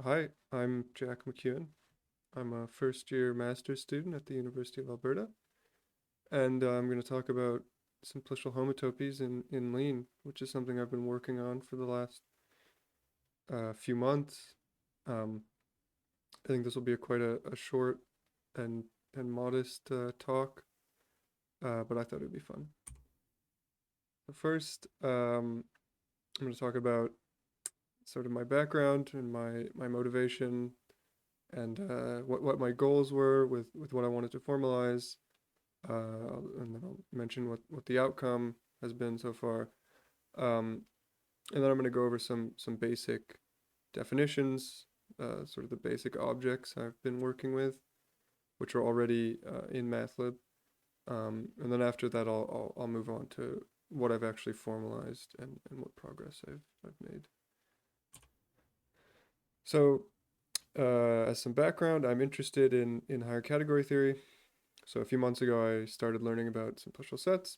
Hi, I'm Jack McKoen. I'm a first-year master's student at the University of Alberta, and I'm going to talk about simplicial homotopies in Lean, which is something I've been working on for the last few months. Um, I think this will be quite a short and modest talk, but I thought it'd be fun. So first, I'm going to talk about sort of my background and my motivation and what my goals were with what I wanted to formalize. And then I'll mention what the outcome has been so far. And then I'm going to go over some basic definitions, sort of the basic objects I've been working with, which are already in MATLAB. And then after that, I'll move on to what I've actually formalized and what progress I've made. So, as some background, I'm interested in higher category theory. So a few months ago, I started learning about simplicial sets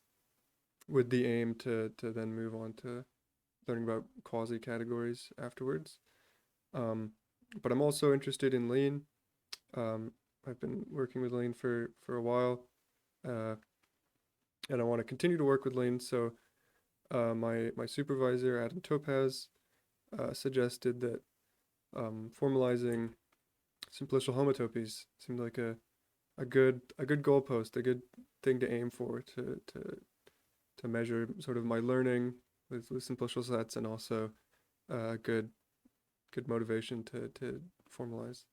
with the aim to then move on to learning about quasi-categories afterwards. Um, but I'm also interested in Lean. Um, I've been working with Lean for a while, uh, and I want to continue to work with Lean. So my supervisor, Adam Topaz, suggested that formalizing simplicial homotopies seemed like a good goalpost, a good thing to aim for to measure sort of my learning with simplicial sets and also good motivation to formalize.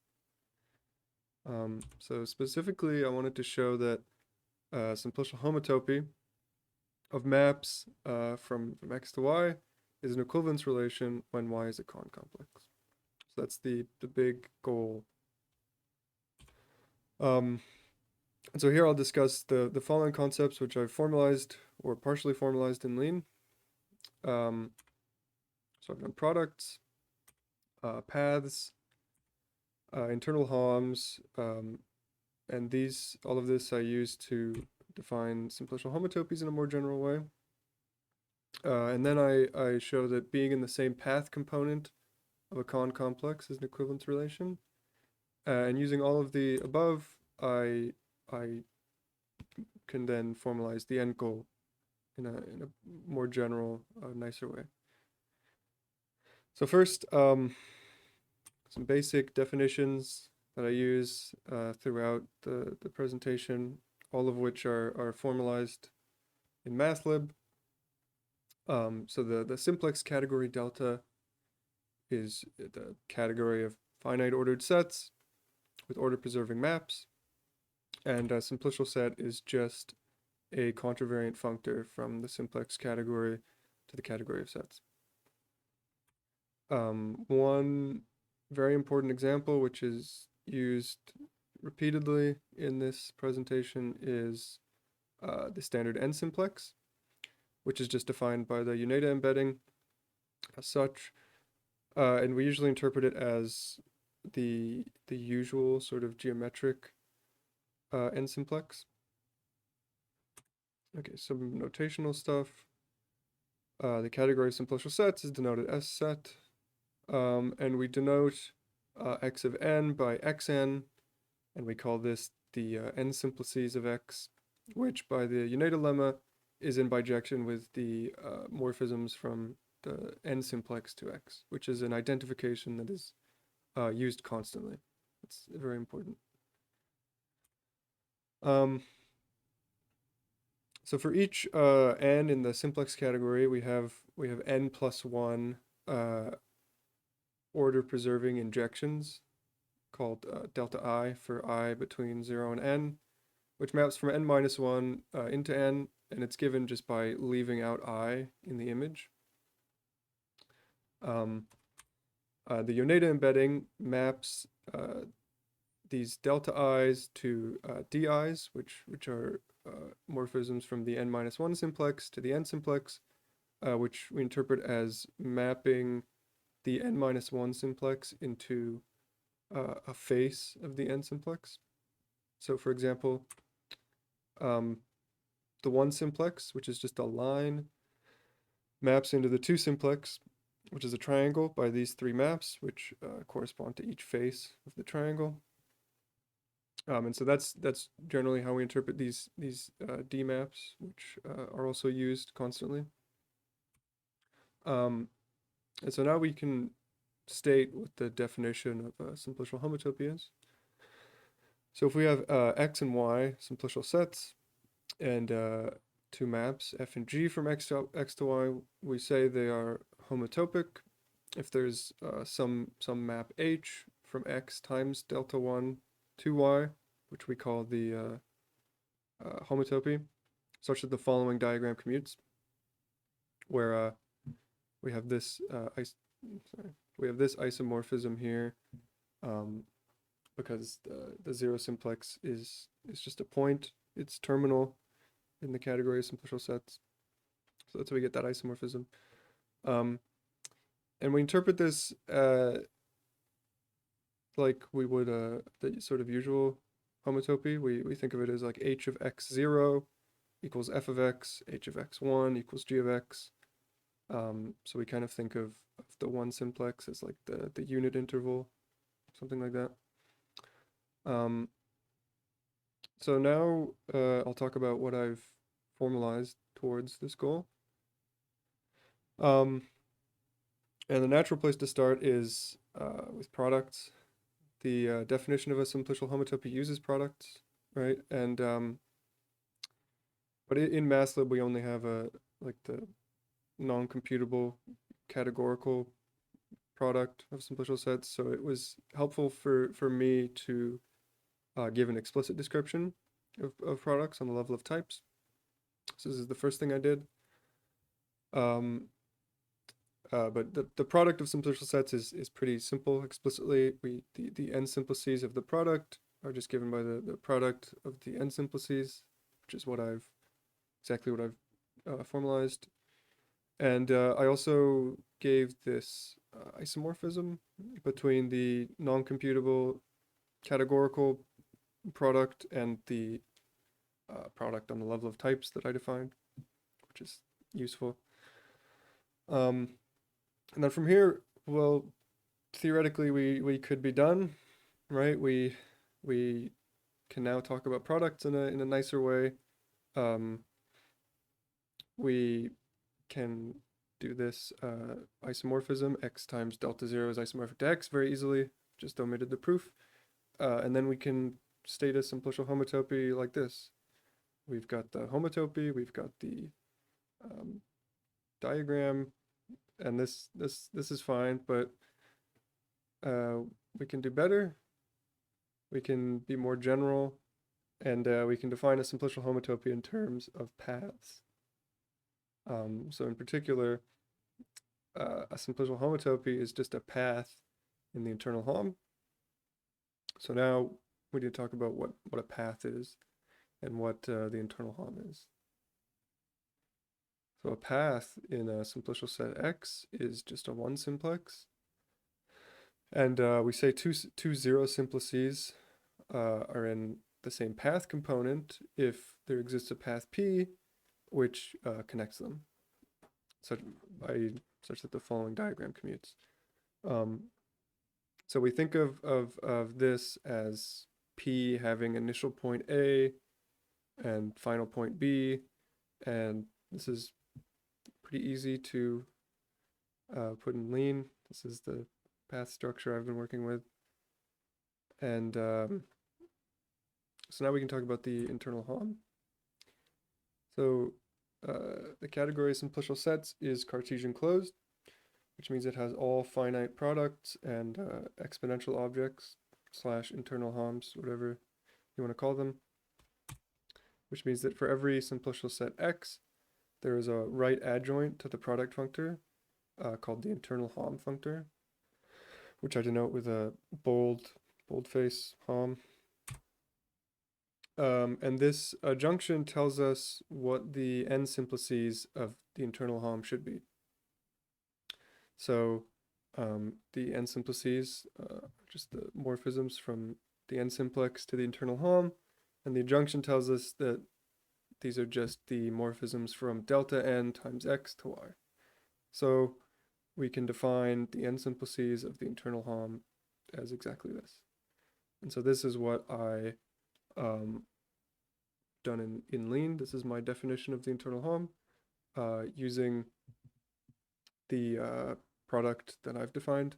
So specifically, I wanted to show that simplicial homotopy of maps from x to y is an equivalence relation when y is a Kohn complex. So that's the big goal. And so here I'll discuss the following concepts which I've formalized or partially formalized in Lean. So I've done products, paths, internal HOMs, and all of this I use to define simplicial homotopies in a more general way. And then I show that being in the same path component of a Kohn complex is an equivalence relation. And using all of the above, I can then formalize the end goal in a more general, nicer way. So first, some basic definitions that I use throughout the presentation, all of which are formalized in MATLAB. So the simplex category delta is the category of finite ordered sets with order preserving maps. And a simplicial set is just a contravariant functor from the simplex category to the category of sets. One very important example, which is used repeatedly in this presentation, is the standard n simplex, which is just defined by the Uneda embedding as such. And we usually interpret it as the usual sort of geometric n simplex. Okay, some notational stuff. The category of simplicial sets is denoted S set, and we denote x of n by xn, and we call this the n simplices of x, which by the Uneda lemma is in bijection with the morphisms from the n simplex to x, which is an identification that is used constantly. It's very important. So for each n in the simplex category, we have n plus 1 order preserving injections called delta I for I between 0 and n, which maps from n minus 1 into n, and it's given just by leaving out I in the image. The Uneda embedding maps these delta i's to di's, which are morphisms from the n minus 1 simplex to the n simplex, which we interpret as mapping the n minus 1 simplex into a face of the n simplex. So for example, the 1 simplex, which is just a line, maps into the 2 simplex, which is a triangle, by these three maps, which correspond to each face of the triangle. And so that's generally how we interpret these D maps, which are also used constantly. And so now we can state what the definition of a simplicial homotopy is. So if we have x and y simplicial sets and two maps f and g from x to y, we say they are homotopic if there's some map h from x times delta 1 to y, which we call the homotopy, such that the following diagram commutes, where we have this isomorphism here, because the zero simplex is just a point. It's terminal in the category of simplicial sets. So that's how we get that isomorphism. And we interpret this like we would the sort of usual homotopy. We think of it as like h of x0 equals f of x, h of x1 equals g of x. So we kind of think of the one simplex as like the unit interval, something like that. So now I'll talk about what I've formalized towards this goal. And the natural place to start is with products. The definition of a simplicial homotopy uses products, right? And but in MathLib we only have like the non-computable categorical product of simplicial sets. So it was helpful for me to give an explicit description of products on the level of types. So this is the first thing I did. But the product of simplicial sets is pretty simple explicitly. The n simplices of the product are just given by the product of the n simplices, which is exactly what I've formalized. And I also gave this isomorphism between the non-computable categorical product and the product on the level of types that I defined, which is useful. And then from here, well, theoretically we could be done, right? We can now talk about products in a nicer way. We can do this isomorphism, x times delta 0 is isomorphic to x, very easily, just omitted the proof. And then we can state a simplicial homotopy like this. We've got the homotopy, we've got the diagram, and this is fine, but we can do better. We can be more general, and we can define a simplicial homotopy in terms of paths. So in particular, a simplicial homotopy is just a path in the internal Hom. So now we need to talk about what a path is and what the internal Hom is. So a path in a simplicial set X is just a one simplex. And we say two zero simplices are in the same path component if there exists a path P which connects them, such that the following diagram commutes. So we think of this as P having initial point A and final point B, and this is pretty easy to put in Lean. This is the path structure I've been working with. And so now we can talk about the internal Hom. So the category of simplicial sets is Cartesian closed, which means it has all finite products and exponential objects / internal Homs, whatever you want to call them, which means that for every simplicial set X, there is a right adjoint to the product functor called the internal Hom functor, which I denote with a boldface Hom. And this junction tells us what the n simplices of the internal Hom should be. So the n simplices are just the morphisms from the n simplex to the internal Hom, and the junction tells us that these are just the morphisms from delta n times x to y. So we can define the n simplices of the internal Hom as exactly this. And so this is what I done in Lean. This is my definition of the internal Hom using the product that I've defined.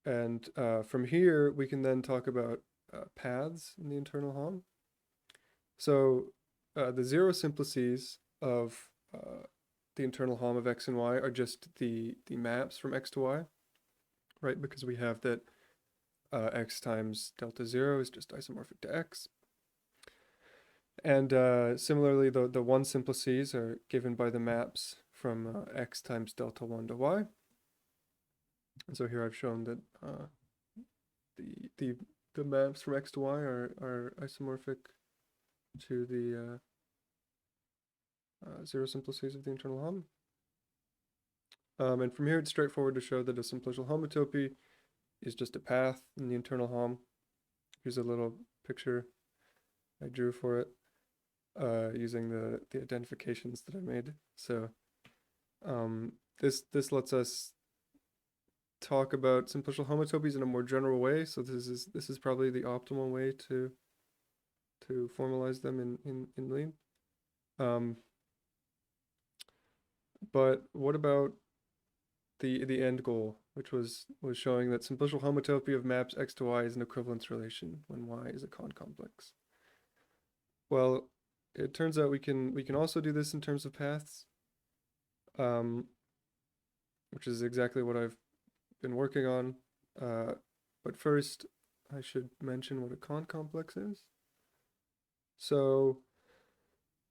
And from here, we can then talk about paths in the internal Hom. So the zero simplices of the internal Hom of x and y are just the maps from x to y, right? Because we have that x times delta 0 is just isomorphic to x. And similarly, the one simplices are given by the maps from x times delta 1 to y. And so here I've shown that the maps from x to y are isomorphic to the zero simplices of the internal Hom. And from here, it's straightforward to show that a simplicial homotopy is just a path in the internal Hom. Here's a little picture I drew for it using the identifications that I made. So this lets us talk about simplicial homotopies in a more general way. So this is probably the optimal way to formalize them in Lean. But what about the end goal, which was showing that simplicial homotopy of maps x to y is an equivalence relation when y is a concomplex. Well, it turns out we can also do this in terms of paths, which is exactly what I've been working on. But first, I should mention what a concomplex is. So,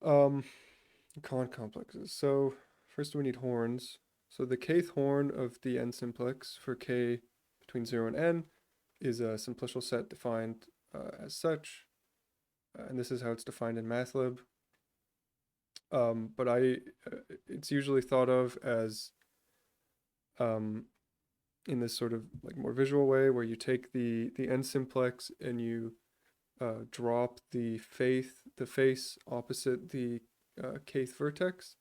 concomplexes. So first we need horns. So the kth horn of the n simplex for k between 0 and n is a simplicial set defined as such. And this is how it's defined in MATLAB. But it's usually thought of as in this sort of like more visual way where you take the n simplex and you drop the face opposite the kth vertex.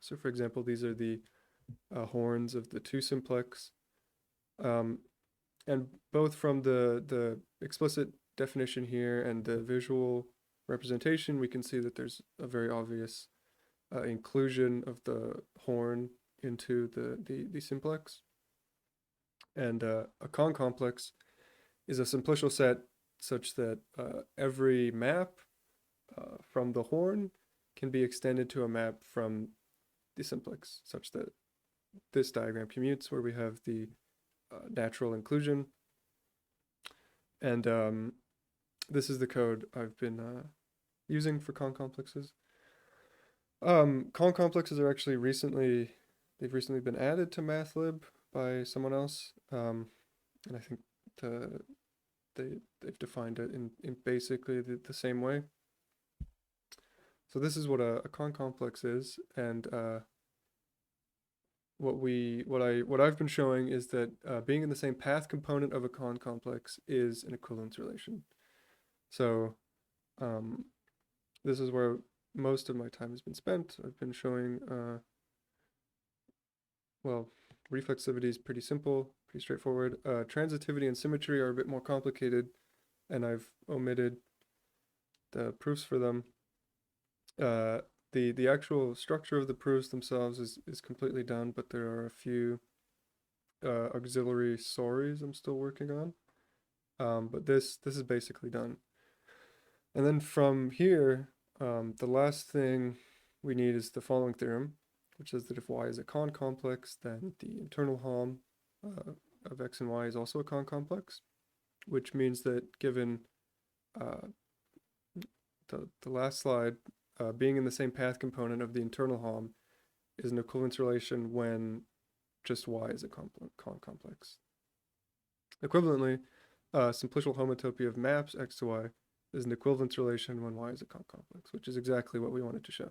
So for example, these are the horns of the 2 simplex. And both from the explicit definition here and the visual representation, we can see that there's a very obvious inclusion of the horn into the simplex. And a concomplex is a simplicial set such that every map from the horn can be extended to a map from the simplex, such that this diagram commutes where we have the natural inclusion. And this is the code I've been using for concomplexes. Concomplexes are actually they've recently been added to MATLAB by someone else. And I think they've defined it in basically the same way. So this is what a concomplex is, and what I've been showing is that being in the same path component of a concomplex is an equivalence relation. So this is where most of my time has been spent. I've been showing well, reflexivity is pretty simple, pretty straightforward. Transitivity and symmetry are a bit more complicated, and I've omitted the proofs for them. The actual structure of the proofs themselves is completely done, but there are a few auxiliary sorries I'm still working on. But this is basically done. And then from here, the last thing we need is the following theorem, which says that if y is a concomplex, then the internal Hom of x and y is also a concomplex, which means that given the last slide, being in the same path component of the internal Hom is an equivalence relation when just y is a concomplex. Equivalently, simplicial homotopy of maps x to y is an equivalence relation when y is a concomplex, which is exactly what we wanted to show.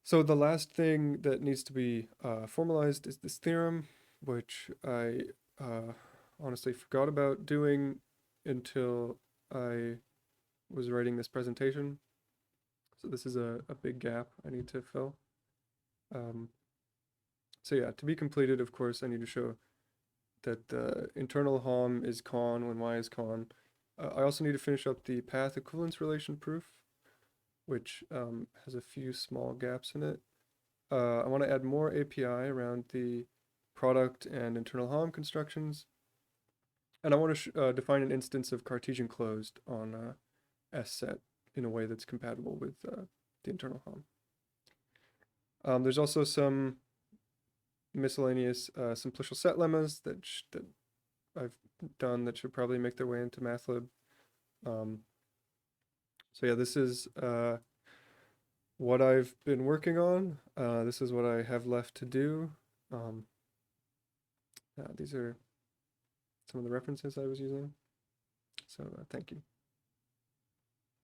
So the last thing that needs to be formalized is this theorem, which I honestly forgot about doing until I was writing this presentation. So this is a big gap I need to fill. So yeah, to be completed, of course, I need to show that the internal hom is con when y is con. I also need to finish up the path equivalence relation proof, which has a few small gaps in it. I want to add more API around the product and internal hom constructions. And I want to define an instance of Cartesian closed on S set in a way that's compatible with the internal hom. There's also some miscellaneous simplicial set lemmas that I've done that should probably make their way into MATLAB. So yeah, this is what I've been working on. This is what I have left to do. These are some of the references I was using. So thank you.